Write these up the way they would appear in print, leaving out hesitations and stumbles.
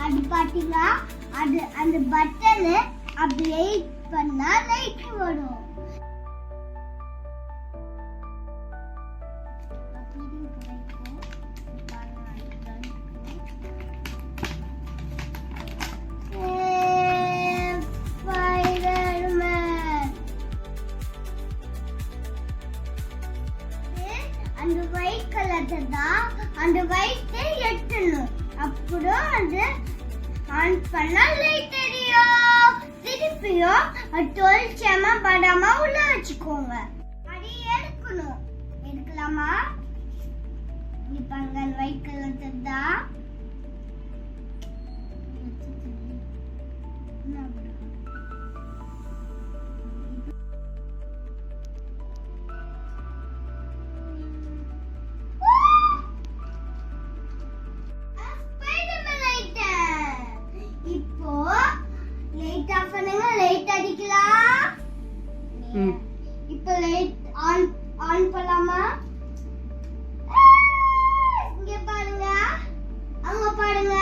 அது பாத்தீங்களா, அது அந்த பட்டன் அப்படி லைட் பண்ணா லைட் வரும். அந்த ஒயிட் கலர் தான் அந்த ஒயிட் எட்டணும். அப்புறம் அது ஆன் பண்ணா லைட் எரியும். திருப்பியும் தொழிற்சேமா படாம உள்ள வச்சுக்கோங்க. அது எடுக்கணும். எடுக்கலாமா? இப்ப அங்க ஒயிட் கலர் தான் இப்போ லைட் ஆன் பண்ணலாமா? இங்க பாருங்க, அங்க பாருங்க.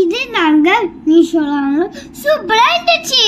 இது நாங்க நீ சொல்லலாம் சூப்பரா இருந்துச்சு.